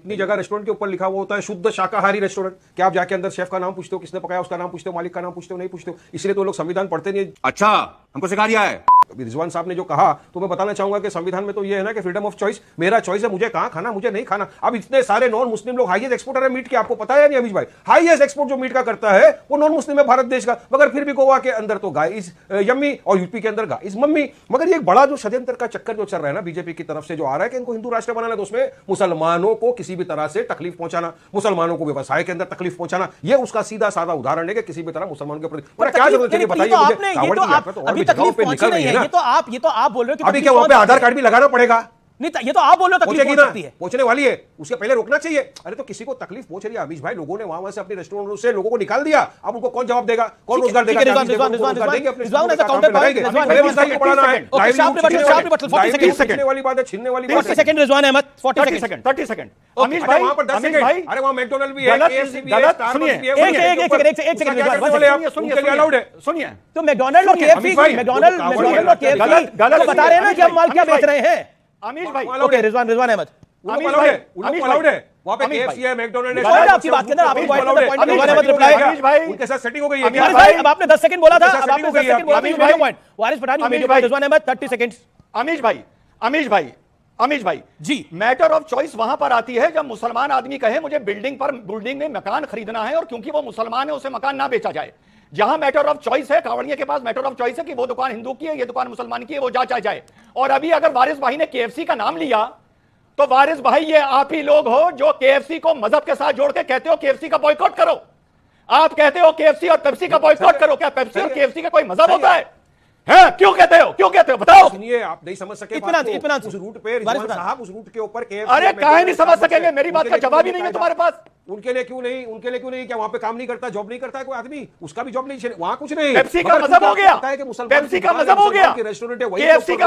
कितनी जगह रेस्टोरेंट के ऊपर लिखा हुआ होता है शुद्ध शाकाहारी रेस्टोरेंट। क्या आप जाके अंदर शेफ का नाम पूछते हो, किसने पकाया उसका नाम पूछते हो, मालिक का नाम पूछते हो, नहीं पूछते हो? इसलिए तो लोग संविधान पढ़ते नहीं। अच्छा, हमको सिखा दिया है। अभी रिजवान साहब ने जो कहा तो मैं बताना चाहूंगा कि संविधान में तो ये है ना कि फ्रीडम ऑफ चॉइस, मेरा चॉइस है, मुझे कहां खाना मुझे नहीं खाना। अब इतने सारे नॉन मुस्लिम लोग हाईएस्ट एक्सपोर्टर है मीट के, आपको पता है नहीं अमीश भाई? हाईएस्ट एक्सपोर्ट जो मीट का करता है वो नॉन मुस्लिम है भारत देश का, मगर फिर भी गोवा के अंदर तो गाय इज यम्मी और यूपी के अंदर गाय इज मम्मी। मगर ये एक बड़ा जो षड्यंत्र का चक्कर जो चल रहा है ना बीजेपी की तरफ से जो आ रहा है कि इनको हिंदू राष्ट्र बनाना, तो उसमें मुसलमानों को किसी भी तरह से तकलीफ पहुंचाना, मुसलमानों को व्यवसाय के अंदर तकलीफ पहुंचाना, ये उसका सीधा साधा उदाहरण है कि किसी भी तरह मुसलमानों के प्रति क्या जरूरत है बताइए मुझे। आप बोल रहे हो कि अभी क्या वहां पे आधार कार्ड भी लगाना पड़ेगा? नहीं, ये तो आप बोल रहे हो तकलीफ पहुंच सकती है, पहुंचने वाली है, उसके पहले रोकना चाहिए। अरे तो किसी को तकलीफ पहुंच रही है अमीश भाई, लोगों ने वहां से अपने रेस्टोरेंटों से लोगों को निकाल दिया, अब उनको कौन जवाब देगा, कौन रोजगार देगा? वाली बात है, छीनने वाली बात है। सेकंड रिजवान अहमद 40 सेकंड अमीश भाई, वहां पर 10 सेकंड। अरे वहां मैकडॉनल्ड भी है, KFC भी है, स्टारबक्स भी है। एक सेकंड सुनिए, तो मैकडॉनल्ड और KFC बता रहे हैं ना कि हम माल क्या बेच रहे हैं। अमीश भाई, ओके, रिजवान अहमद, अमीश भाई अलाउड है वहां पे, KFC है, मैकडॉनल्ड है। आपकी बात के अंदर आपको रिजवान अहमद रिप्लाई। अमीश भाई, उनके साथ सेटिंग हो गई है। वारिस भाई, अब आपने 10 सेकंड बोला था, अब आपने 10 सेकंड बोला था, पॉइंट वारिस पठान, रिजवान अहमद 30 सेकंड्स। अमीश भाई जी, मैटर ऑफ चॉइस वहां पर आती है जब मुसलमान आदमी कहे मुझे बिल्डिंग में मकान खरीदना है और क्योंकि वो मुसलमान है उसे मकान ना बेचा जाए। जहां मैटर ऑफ चॉइस है, कांवड़िया के पास मैटर ऑफ चॉइस है कि वो दुकान हिंदू की है, ये दुकान मुसलमान की है, वो जांचा जाए। और अभी अगर वारिस भाई ने KFC का नाम लिया तो वारिस भाई ये आप ही लोग हो जो KFC को मजहब के साथ जोड़ के कहते हो KFC का बॉयकॉट करो। आप कहते हो KFC और पेप्सी का बॉयकॉट करो। क्या पेप्सी और KFC का कोई मजहब होता है? क्यों कहते हो बताओ। सुनिए, आप नहीं समझ सके इत्मीनान उस रूट पे रिजवान साहब उस रूट के ऊपर अरे काहे नहीं समझ सकेंगे, मेरी बात का जवाब ही नहीं है तुम्हारे पास। उनके लिए क्यों नहीं? क्या वहां पे काम नहीं करता, जॉब नहीं करता है कोई आदमी? उसका भी जॉब नहीं, वहां कुछ नहीं। पेप्सी का मजहब हो गया, पेप्सी का मजहब हो गया, रेस्टोरेंट है,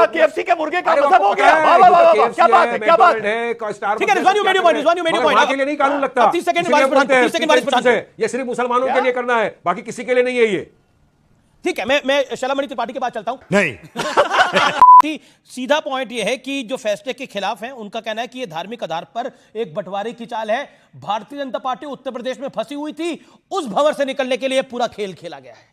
KFC के मुर्गे का मजहब हो गया। वाह वाह वाह, क्या बात है, क्या बात है। ठीक है, रिजवान, रिजवान के लिए नहीं कानून लगता, 30 सेकंड ये सिर्फ मुसलमानों के लिए करना है, बाकी किसी के लिए नहीं है ये। ठीक है, मैं शैलामणि त्रिपाठी के पास चलता हूं। नहीं सीधा पॉइंट यह है कि जो फैसले के खिलाफ हैं उनका कहना है कि यह धार्मिक आधार पर एक बंटवारे की चाल है। भारतीय जनता पार्टी उत्तर प्रदेश में फंसी हुई थी, उस भंवर से निकलने के लिए पूरा खेल खेला गया है।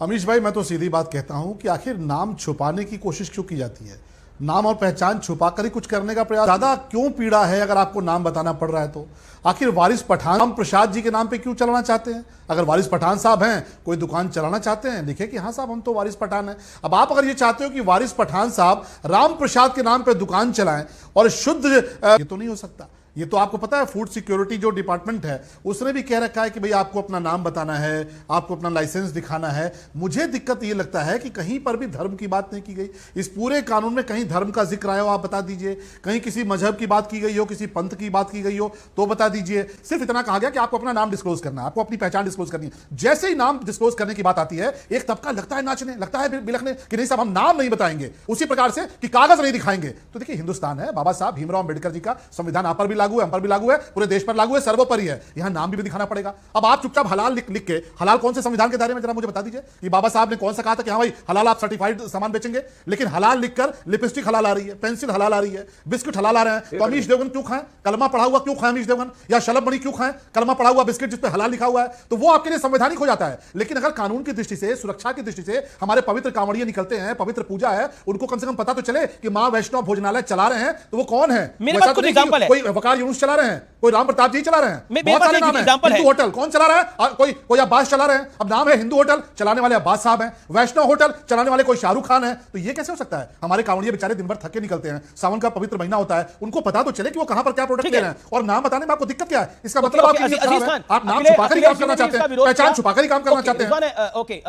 अमीश भाई, मैं तो सीधी बात कहता हूं कि आखिर नाम छुपाने की कोशिश क्यों की जाती है? नाम और पहचान छुपाकर ही कुछ करने का प्रयास ज्यादा क्यों पीड़ा है? अगर आपको नाम बताना पड़ रहा है तो आखिर वारिस पठान राम प्रसाद जी के नाम पे क्यों चलाना चाहते हैं? अगर वारिस पठान साहब हैं, कोई दुकान चलाना चाहते हैं, लिखे कि हाँ साहब हम तो वारिस पठान हैं। अब आप अगर ये चाहते हो कि वारिस पठान साहब राम प्रसाद के नाम पे दुकान चलाएं और शुद्ध, ये तो नहीं हो सकता। ये तो आपको पता है, फूड सिक्योरिटी जो डिपार्टमेंट है उसने भी कह रखा है कि भाई आपको अपना नाम बताना है, आपको अपना लाइसेंस दिखाना है। मुझे दिक्कत ये लगता है कि कहीं पर भी धर्म की बात नहीं की गई। इस पूरे कानून में कहीं धर्म का जिक्र आया हो आप बता दीजिए, कहीं किसी मजहब की बात की गई हो, किसी पंथ की बात की गई हो तो बता दीजिए। सिर्फ इतना कहा गया कि आपको अपना नाम डिस्क्लोज करना है, आपको अपनी पहचान डिस्क्लोज करनी है। जैसे ही नाम डिस्क्लोज करने की बात आती है, एक तबका लगता है नाचने, लगता है बिलखने कि नहीं साहब हम नाम नहीं बताएंगे, उसी प्रकार से कि कागज नहीं दिखाएंगे। तो देखिए, हिंदुस्तान है, बाबा साहब भीमराव अंबेडकर जी का संविधान आप पर भी लागू है, हम पर भी लागू है, पूरे देश पर लागू है, सर्वोपरि है। यहां नाम भी दिखाना पड़ेगा। अब आप चुपचाप हलाल लिख के, हलाल कौन से संविधान के दायरे में, जरा मुझे बता दीजिए। ये बाबा साहब ने कौन सा कहा था कि हाँ भाई हलाल आप सर्टिफाइड सामान बेचेंगे, लेकिन हलाल लिखकर लिपस्टिक हलाल आ रही है, पेंसिल हलाल आ रही है, बिस्किट हलाल आ रहे हैं। तो अमीश देवगन क्यों खाएं? कलमा पढ़ा हुआ क्यों खाएं अमीश देवगन? या शलभ मणि क्यों खाएं? कलमा पढ़ा हुआ बिस्किट जिस पे हलाल लिखा हुआ है, तो वो आपके लिए संवैधानिक हो जाता है। लेकिन अगर कानून की दृष्टि से, सुरक्षा की दृष्टि से हमारे पवित्र कांवड़िए निकलते हैं, पवित्र पूजा है, उनको कम से कम पता तो चले कि मां वैष्णव भोजनालय चला रहे हैं, तो वो कौन है? कोई वकार यूनुस चला रहे हैं, कोई राम प्रताप जी चला रहे हैं, बहुत सारे नाम है। हिंदू होटल कौन चला रहा है? कोई अब्बास चला रहे हैं। अब नाम है हिंदू होटल, चलाने वाले अब्बास साहब हैं। वैष्णव होटल चलाने वाले कोई शाहरुख खान है। तो ये कैसे हो सकता है? हमारे कांवड़िए बेचारे दिन भर थके निकलते हैं, सावन का पवित्र महीना होता है, उनको पता तो चले कि वो कहां पर क्या प्रोडक्ट ले रहे हैं। और नाम बताने में आपको दिक्कत क्या है? इसका मतलब आप नाम छुपाकर ही काम करना चाहते हैं, पहचान छुपाकर ही काम करना चाहते हैं। ओके,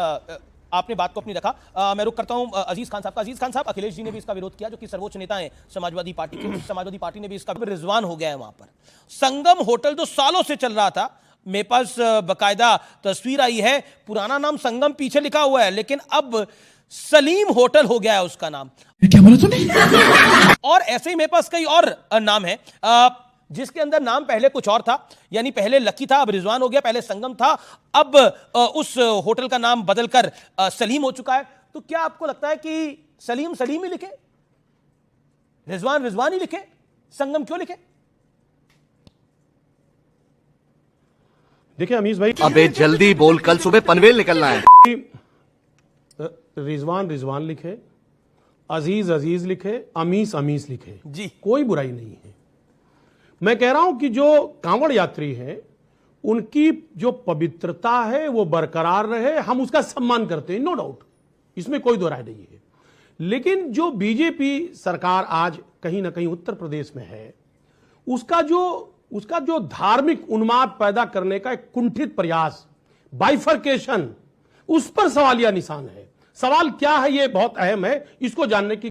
आपने बात को अपनी रखा। मैं रुक करता हूं अजीज खान साहब का। अजीज खान साहब, अखिलेश जी ने भी इसका विरोध किया, जो कि सर्वोच्च नेता हैं समाजवादी पार्टी के। समाजवादी पार्टी ने भी इसका रिजवान हो गया है। वहां पर संगम होटल जो सालों से चल रहा था, मेरे पास बकायदा तस्वीर आई है, पुराना नाम संगम पीछे लिखा हुआ है, लेकिन अब सलीम होटल हो गया है उसका नाम। क्या बोला तूने? और ऐसे ही मेरे पास कई और नाम है जिसके अंदर नाम पहले कुछ और था, यानी पहले लकी था, अब रिजवान हो गया, पहले संगम था, अब उस होटल का नाम बदलकर सलीम हो चुका है। तो क्या आपको लगता है कि सलीम सलीम ही लिखे? रिजवान रिजवान ही लिखे, संगम क्यों लिखे? देखिए अमीश भाई, अबे जल्दी बोल, कल सुबह पनवेल निकलना है। रिजवान रिजवान लिखे, अजीज अजीज लिखे, अमीस अमीस लिखे, जी। कोई बुराई नहीं है। मैं कह रहा हूं कि जो कांवड़ यात्री हैं उनकी जो पवित्रता है वो बरकरार रहे, हम उसका सम्मान करते हैं, नो डाउट, इसमें कोई दो राय नहीं है। लेकिन जो बीजेपी सरकार आज कहीं ना कहीं उत्तर प्रदेश में है, उसका जो धार्मिक उन्माद पैदा करने का एक कुंठित प्रयास, बाइफरकेशन, उस पर सवालिया निशान है। सवाल क्या है ये बहुत अहम है, इसको जानने की